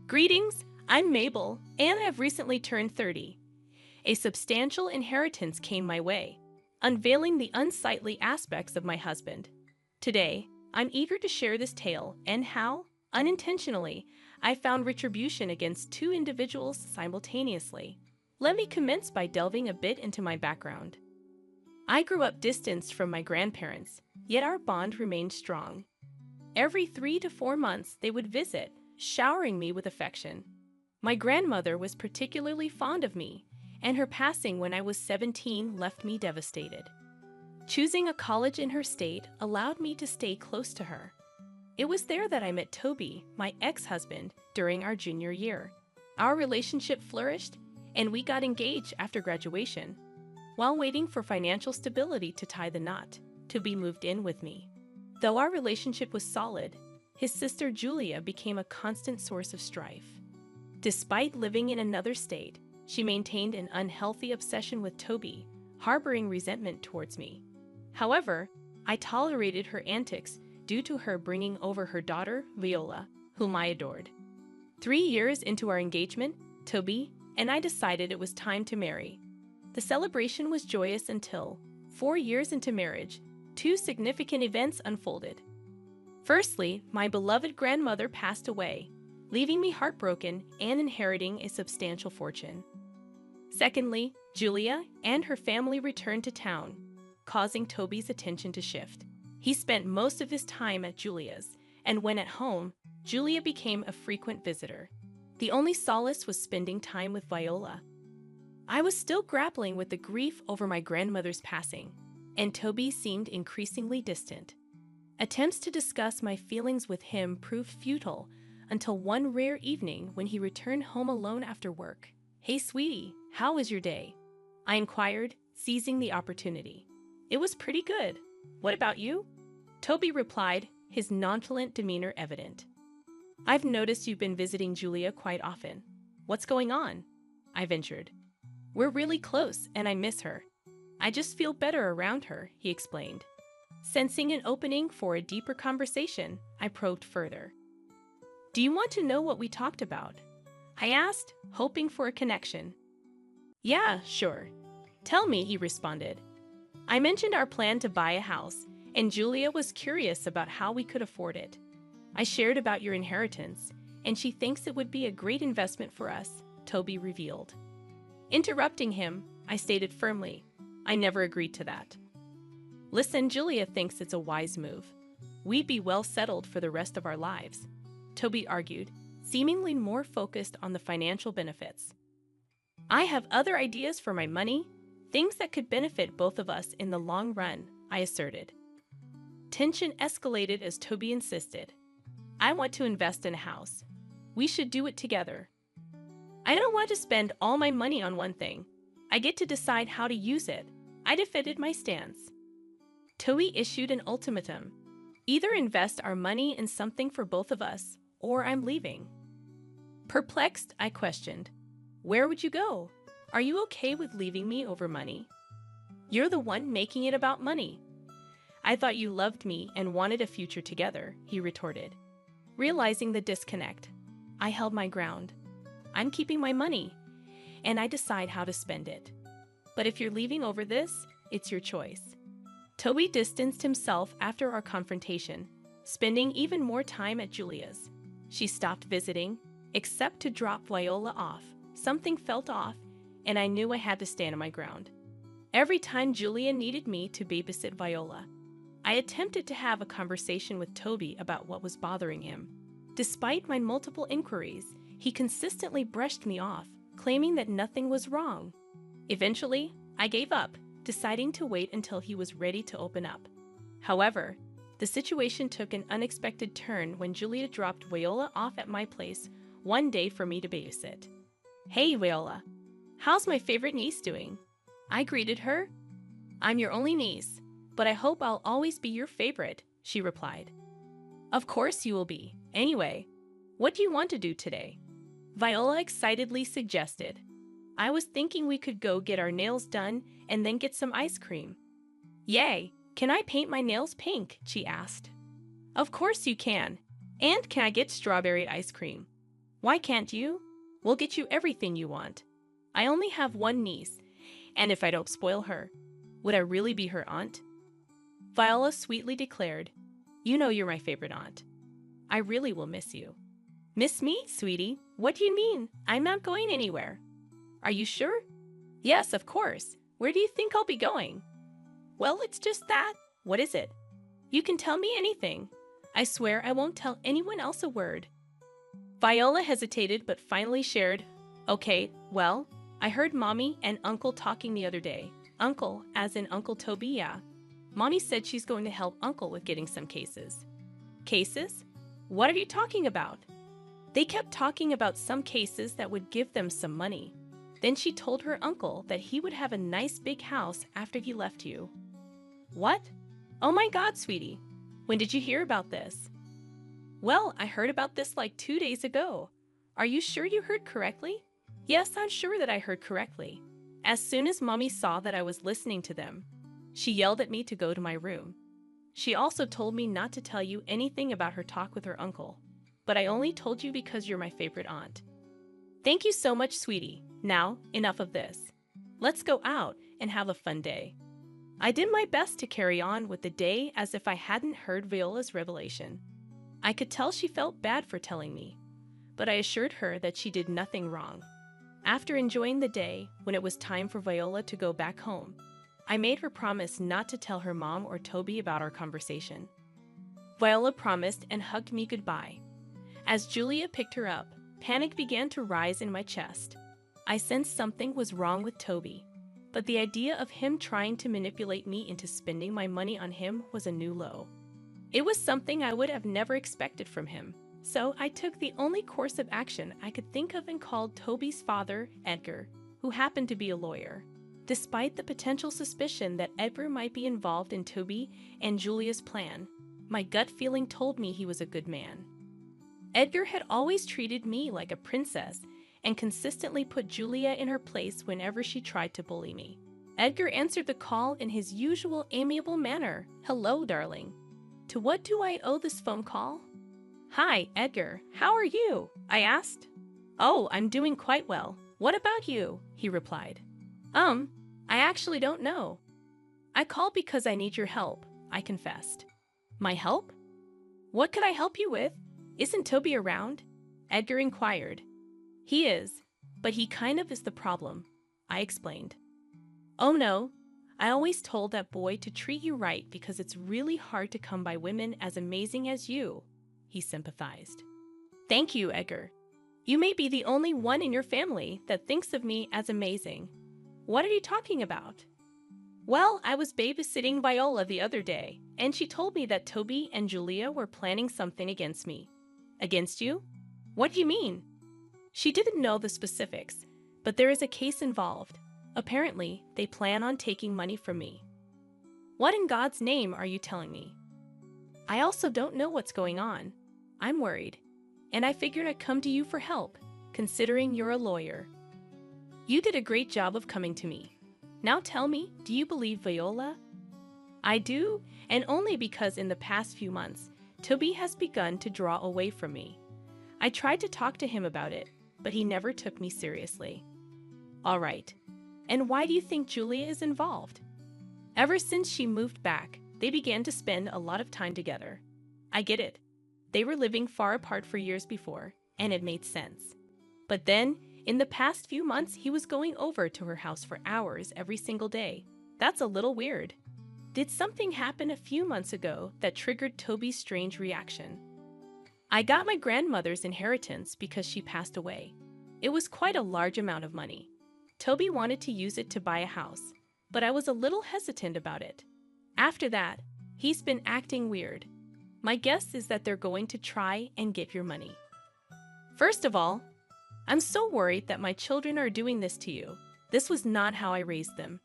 Greetings, I'm Mabel, and I've recently turned 30. A substantial inheritance came my way, unveiling the unsightly aspects of my husband. Today, I'm eager to share this tale and how, unintentionally, I found retribution against two individuals simultaneously. Let me commence by delving a bit into my background. I grew up distanced from my grandparents, yet our bond remained strong. Every 3 to 4 months, they would visit, showering me with affection. My grandmother was particularly fond of me, and her passing when I was 17 left me devastated. Choosing a college in her state allowed me to stay close to her. It was there that I met Toby, my ex-husband, during our junior year. Our relationship flourished, and we got engaged after graduation. While waiting for financial stability to tie the knot, Toby moved in with me. Though our relationship was solid, his sister Julia became a constant source of strife. Despite living in another state, she maintained an unhealthy obsession with Toby, harboring resentment towards me. However, I tolerated her antics due to her bringing over her daughter, Viola, whom I adored. 3 years into our engagement, Toby and I decided it was time to marry. The celebration was joyous until, 4 years into marriage, two significant events unfolded. Firstly, my beloved grandmother passed away, leaving me heartbroken and inheriting a substantial fortune. Secondly, Julia and her family returned to town, causing Toby's attention to shift. He spent most of his time at Julia's, and when at home, Julia became a frequent visitor. The only solace was spending time with Viola. I was still grappling with the grief over my grandmother's passing, and Toby seemed increasingly distant. Attempts to discuss my feelings with him proved futile until one rare evening when he returned home alone after work. "Hey, sweetie, how was your day?" I inquired, seizing the opportunity. "It was pretty good. What about you?" Toby replied, his nonchalant demeanor evident. "I've noticed you've been visiting Julia quite often. What's going on?" I ventured. "We're really close, and I miss her. I just feel better around her," he explained. Sensing an opening for a deeper conversation, I probed further. "Do you want to know what we talked about?" I asked, hoping for a connection. "Yeah, sure. Tell me," he responded. I mentioned our plan to buy a house, and Julia was curious about how we could afford it. I shared about your inheritance, and she thinks it would be a great investment for us, Toby revealed. Interrupting him, I stated firmly, "I never agreed to that." "Listen, Julia thinks it's a wise move. We'd be well settled for the rest of our lives," Toby argued, seemingly more focused on the financial benefits. "I have other ideas for my money, things that could benefit both of us in the long run," I asserted. Tension escalated as Toby insisted. "I want to invest in a house. We should do it together." "I don't want to spend all my money on one thing. I get to decide how to use it," I defended my stance. Toby issued an ultimatum. "Either invest our money in something for both of us, or I'm leaving." Perplexed, I questioned, "Where would you go? Are you okay with leaving me over money?" "You're the one making it about money." "I thought you loved me and wanted a future together," he retorted. Realizing the disconnect, I held my ground. "I'm keeping my money, and I decide how to spend it. But if you're leaving over this, it's your choice." Toby distanced himself after our confrontation, spending even more time at Julia's. She stopped visiting, except to drop Viola off. Something felt off, and I knew I had to stand my ground. Every time Julia needed me to babysit Viola, I attempted to have a conversation with Toby about what was bothering him. Despite my multiple inquiries, he consistently brushed me off, claiming that nothing was wrong. Eventually, I gave up, deciding to wait until he was ready to open up. However, the situation took an unexpected turn when Julia dropped Viola off at my place one day for me to babysit. "Hey, Viola, how's my favorite niece doing?" I greeted her. "I'm your only niece, but I hope I'll always be your favorite," she replied. "Of course you will be. Anyway, what do you want to do today?" Viola excitedly suggested. "I was thinking we could go get our nails done and then get some ice cream." "Yay! Can I paint my nails pink?" she asked. "Of course you can. And can I get strawberry ice cream?" Why can't you? We'll get you everything you want. I only have one niece, and if I don't spoil her, would I really be her aunt? Viola sweetly declared, You know you're my favorite aunt. I really will miss you. Miss me, sweetie? What do you mean? I'm not going anywhere. Are you sure? Yes, of course. Where do you think I'll be going? Well, it's just that. What is it? You can tell me anything. I swear I won't tell anyone else a word. Viola hesitated but finally shared, Okay, well, I heard Mommy and Uncle talking the other day. Uncle, as in Uncle Toby, yeah. Mommy said she's going to help Uncle with getting some cases. Cases? What are you talking about? They kept talking about some cases that would give them some money. Then she told her uncle that he would have a nice big house after he left you. What? Oh my God, sweetie. When did you hear about this? Well, I heard about this like 2 days ago. Are you sure you heard correctly? Yes, I'm sure that I heard correctly. As soon as Mommy saw that I was listening to them, she yelled at me to go to my room. She also told me not to tell you anything about her talk with her uncle, but I only told you because you're my favorite aunt. Thank you so much, sweetie. Now, enough of this. Let's go out and have a fun day. I did my best to carry on with the day as if I hadn't heard Viola's revelation. I could tell she felt bad for telling me, but I assured her that she did nothing wrong. After enjoying the day, when it was time for Viola to go back home, I made her promise not to tell her mom or Toby about our conversation. Viola promised and hugged me goodbye. As Julia picked her up, panic began to rise in my chest. I sensed something was wrong with Toby, but the idea of him trying to manipulate me into spending my money on him was a new low. It was something I would have never expected from him, so I took the only course of action I could think of and called Toby's father, Edgar, who happened to be a lawyer. Despite the potential suspicion that Edgar might be involved in Toby and Julia's plan, my gut feeling told me he was a good man. Edgar had always treated me like a princess and consistently put Julia in her place whenever she tried to bully me. Edgar answered the call in his usual amiable manner. Hello, darling. To what do I owe this phone call? Hi, Edgar. How are you? I asked. Oh, I'm doing quite well. What about you? He replied. I actually don't know. I called because I need your help, I confessed. My help? What could I help you with? Isn't Toby around? Edgar inquired. He is, but he kind of is the problem, I explained. Oh no, I always told that boy to treat you right because it's really hard to come by women as amazing as you, he sympathized. Thank you, Edgar. You may be the only one in your family that thinks of me as amazing. What are you talking about? Well, I was babysitting Viola the other day, and she told me that Toby and Julia were planning something against me. Against you? What do you mean? She didn't know the specifics, but there is a case involved. Apparently, they plan on taking money from me. What in God's name are you telling me? I also don't know what's going on. I'm worried, and I figured I'd come to you for help, considering you're a lawyer. You did a great job of coming to me. Now tell me, do you believe Viola? I do, and only because in the past few months, Toby has begun to draw away from me. I tried to talk to him about it, but he never took me seriously. All right, and why do you think Julia is involved? Ever since she moved back, they began to spend a lot of time together. I get it. They were living far apart for years before, and it made sense. But then, in the past few months, he was going over to her house for hours every single day. That's a little weird. Did something happen a few months ago that triggered Toby's strange reaction? I got my grandmother's inheritance because she passed away. It was quite a large amount of money. Toby wanted to use it to buy a house, but I was a little hesitant about it. After that, he's been acting weird. My guess is that they're going to try and get your money. First of all, I'm so worried that my children are doing this to you. This was not how I raised them.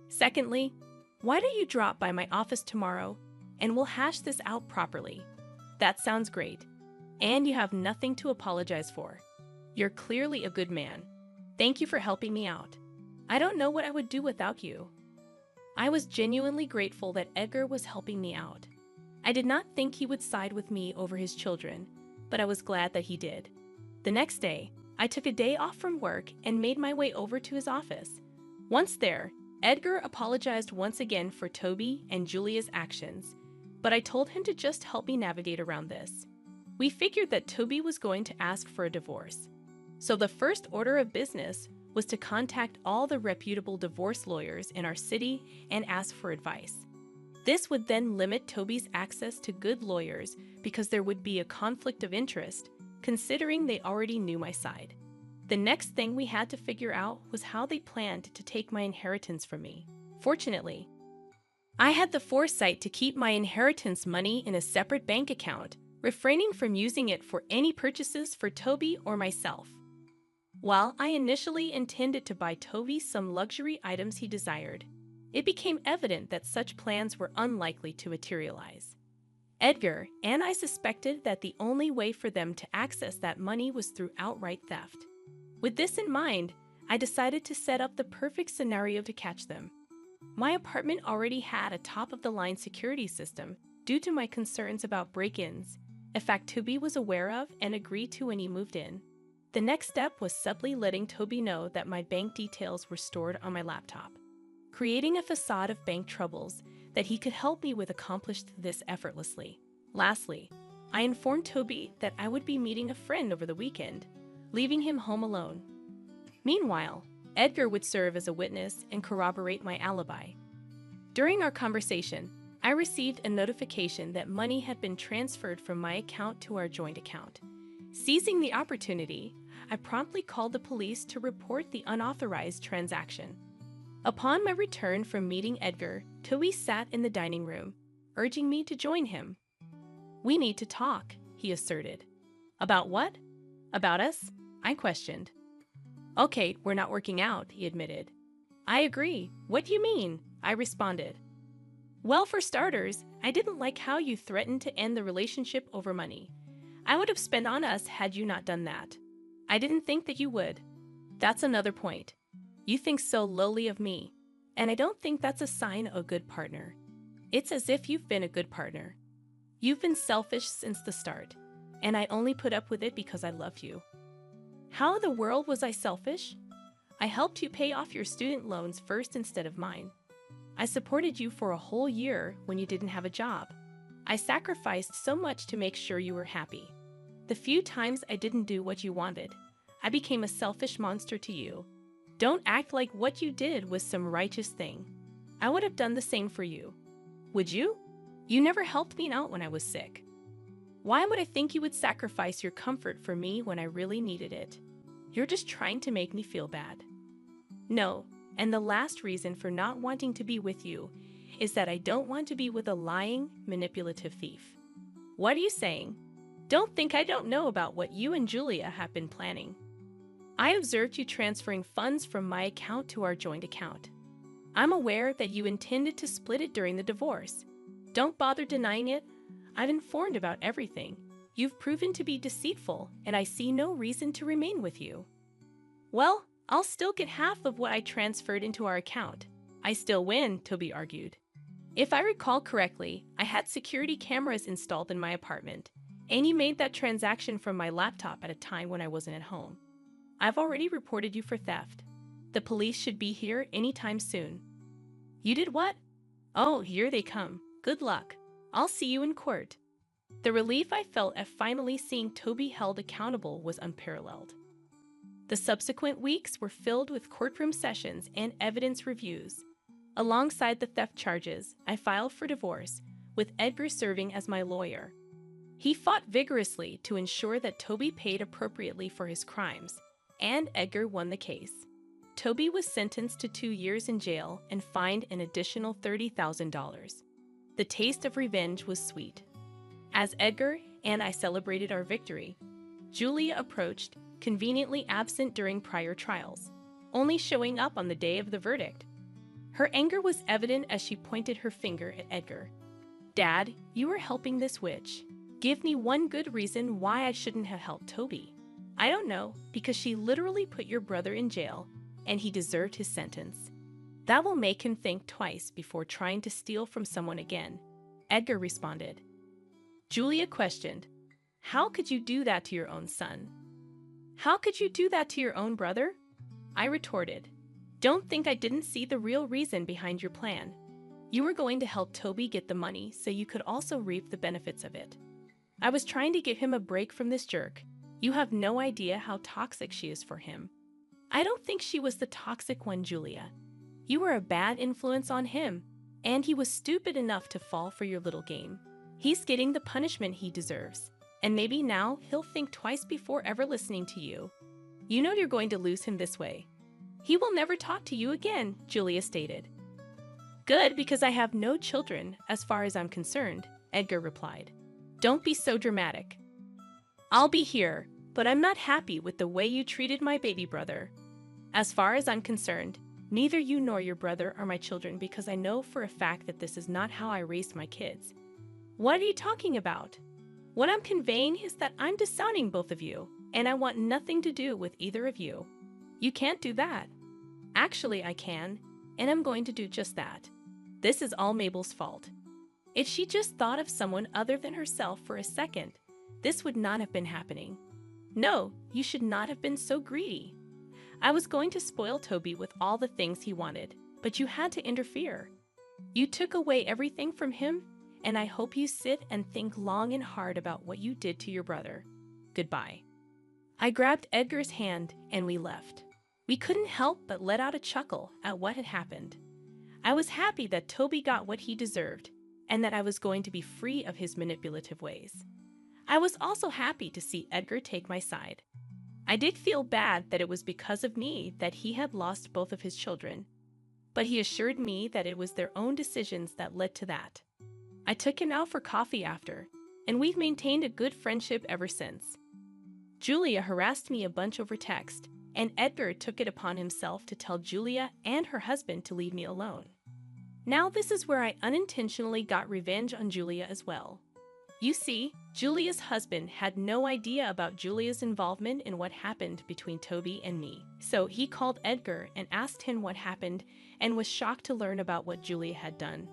Secondly, why don't you drop by my office tomorrow and we'll hash this out properly? That sounds great. And you have nothing to apologize for. You're clearly a good man. Thank you for helping me out. I don't know what I would do without you. I was genuinely grateful that Edgar was helping me out. I did not think he would side with me over his children, but I was glad that he did. The next day, I took a day off from work and made my way over to his office. Once there, Edgar apologized once again for Toby and Julia's actions, but I told him to just help me navigate around this. We figured that Toby was going to ask for a divorce. So the first order of business was to contact all the reputable divorce lawyers in our city and ask for advice. This would then limit Toby's access to good lawyers because there would be a conflict of interest, considering they already knew my side. The next thing we had to figure out was how they planned to take my inheritance from me. Fortunately, I had the foresight to keep my inheritance money in a separate bank account, refraining from using it for any purchases for Toby or myself. While I initially intended to buy Toby some luxury items he desired, it became evident that such plans were unlikely to materialize. Edgar and I suspected that the only way for them to access that money was through outright theft. With this in mind, I decided to set up the perfect scenario to catch them. My apartment already had a top-of-the-line security system due to my concerns about break-ins, a fact Toby was aware of and agreed to when he moved in. The next step was subtly letting Toby know that my bank details were stored on my laptop. Creating a facade of bank troubles that he could help me with accomplished this effortlessly. Lastly, I informed Toby that I would be meeting a friend over the weekend, leaving him home alone. Meanwhile, Edgar would serve as a witness and corroborate my alibi. During our conversation, I received a notification that money had been transferred from my account to our joint account. Seizing the opportunity, I promptly called the police to report the unauthorized transaction. Upon my return from meeting Edgar, Toby sat in the dining room, urging me to join him. "We need to talk," he asserted. "About what?" "About us?" I questioned. "Okay, we're not working out," he admitted. "I agree. What do you mean?" I responded. "Well, for starters, I didn't like how you threatened to end the relationship over money. I would have spent on us had you not done that. I didn't think that you would. That's another point. You think so lowly of me, and I don't think that's a sign of a good partner. It's as if you've been a good partner. You've been selfish since the start, and I only put up with it because I love you." How in the world was I selfish? I helped you pay off your student loans first instead of mine. I supported you for a whole year when you didn't have a job. I sacrificed so much to make sure you were happy. The few times I didn't do what you wanted, I became a selfish monster to you. Don't act like what you did was some righteous thing. I would have done the same for you. Would you? You never helped me out when I was sick. Why would I think you would sacrifice your comfort for me when I really needed it? You're just trying to make me feel bad. No, and the last reason for not wanting to be with you is that I don't want to be with a lying, manipulative thief. What are you saying? Don't think I don't know about what you and Julia have been planning. I observed you transferring funds from my account to our joint account. I'm aware that you intended to split it during the divorce. Don't bother denying it. I've informed about everything. You've proven to be deceitful, and I see no reason to remain with you. Well, I'll still get half of what I transferred into our account. I still win, Toby argued. If I recall correctly, I had security cameras installed in my apartment, and you made that transaction from my laptop at a time when I wasn't at home. I've already reported you for theft. The police should be here anytime soon. You did what? Oh, here they come. Good luck. I'll see you in court. The relief I felt at finally seeing Toby held accountable was unparalleled. The subsequent weeks were filled with courtroom sessions and evidence reviews. Alongside the theft charges, I filed for divorce, with Edgar serving as my lawyer. He fought vigorously to ensure that Toby paid appropriately for his crimes, and Edgar won the case. Toby was sentenced to 2 years in jail and fined an additional $30,000. The taste of revenge was sweet. As Edgar and I celebrated our victory, Julia approached, conveniently absent during prior trials, only showing up on the day of the verdict. Her anger was evident as she pointed her finger at Edgar. "Dad, you are helping this witch. Give me one good reason why I shouldn't have helped Toby." "I don't know, because she literally put your brother in jail, and he deserved his sentence. That will make him think twice before trying to steal from someone again," Edgar responded. Julia questioned, "How could you do that to your own son?" How could you do that to your own brother? I retorted. Don't think I didn't see the real reason behind your plan. You were going to help Toby get the money so you could also reap the benefits of it. I was trying to give him a break from this jerk. You have no idea how toxic she is for him. I don't think she was the toxic one, Julia. You were a bad influence on him, and he was stupid enough to fall for your little game. He's getting the punishment he deserves, and maybe now he'll think twice before ever listening to you. You know you're going to lose him this way. He will never talk to you again, Julia stated. Good, because I have no children, as far as I'm concerned, Edgar replied. Don't be so dramatic. I'll be here, but I'm not happy with the way you treated my baby brother. As far as I'm concerned, neither you nor your brother are my children because I know for a fact that this is not how I raised my kids. What are you talking about? What I'm conveying is that I'm disowning both of you, and I want nothing to do with either of you. You can't do that. Actually, I can, and I'm going to do just that. This is all Mabel's fault. If she just thought of someone other than herself for a second, this would not have been happening. No, you should not have been so greedy. I was going to spoil Toby with all the things he wanted, but you had to interfere. You took away everything from him, and I hope you sit and think long and hard about what you did to your brother. Goodbye. I grabbed Edgar's hand and we left. We couldn't help but let out a chuckle at what had happened. I was happy that Toby got what he deserved and that I was going to be free of his manipulative ways. I was also happy to see Edgar take my side. I did feel bad that it was because of me that he had lost both of his children, but he assured me that it was their own decisions that led to that. I took him out for coffee after, and we've maintained a good friendship ever since. Julia harassed me a bunch over text, and Edgar took it upon himself to tell Julia and her husband to leave me alone. Now this is where I unintentionally got revenge on Julia as well. You see, Julia's husband had no idea about Julia's involvement in what happened between Toby and me, so he called Edgar and asked him what happened and was shocked to learn about what Julia had done.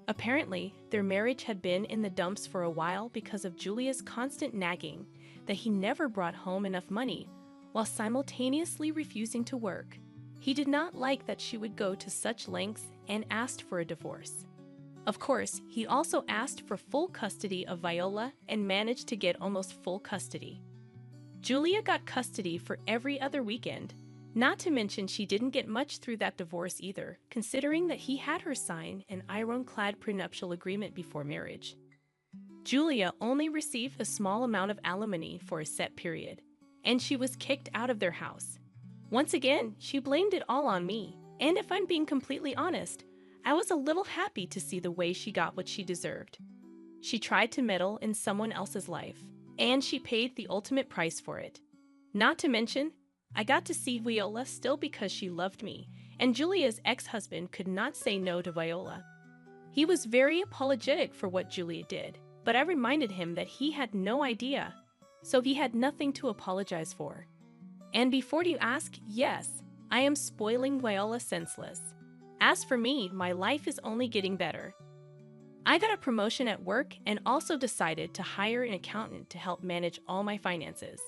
Apparently, their marriage had been in the dumps for a while because of Julia's constant nagging that he never brought home enough money while simultaneously refusing to work. He did not like that she would go to such lengths and asked for a divorce. Of course, he also asked for full custody of Viola and managed to get almost full custody. Julia got custody for every other weekend. Not to mention she didn't get much through that divorce either, considering that he had her sign an ironclad prenuptial agreement before marriage. Julia only received a small amount of alimony for a set period, and she was kicked out of their house. Once again, she blamed it all on me, and if I'm being completely honest, I was a little happy to see the way she got what she deserved. She tried to meddle in someone else's life, and she paid the ultimate price for it. Not to mention, I got to see Viola still because she loved me, and Julia's ex-husband could not say no to Viola. He was very apologetic for what Julia did, but I reminded him that he had no idea, so he had nothing to apologize for. And before you ask, yes, I am spoiling Viola senseless. As for me, my life is only getting better. I got a promotion at work and also decided to hire an accountant to help manage all my finances.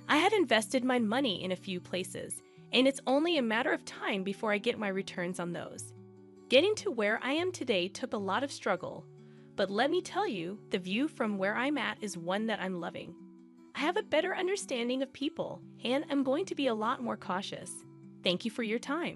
I had invested my money in a few places, and it's only a matter of time before I get my returns on those. Getting to where I am today took a lot of struggle, but let me tell you, the view from where I'm at is one that I'm loving. I have a better understanding of people, and I'm going to be a lot more cautious. Thank you for your time.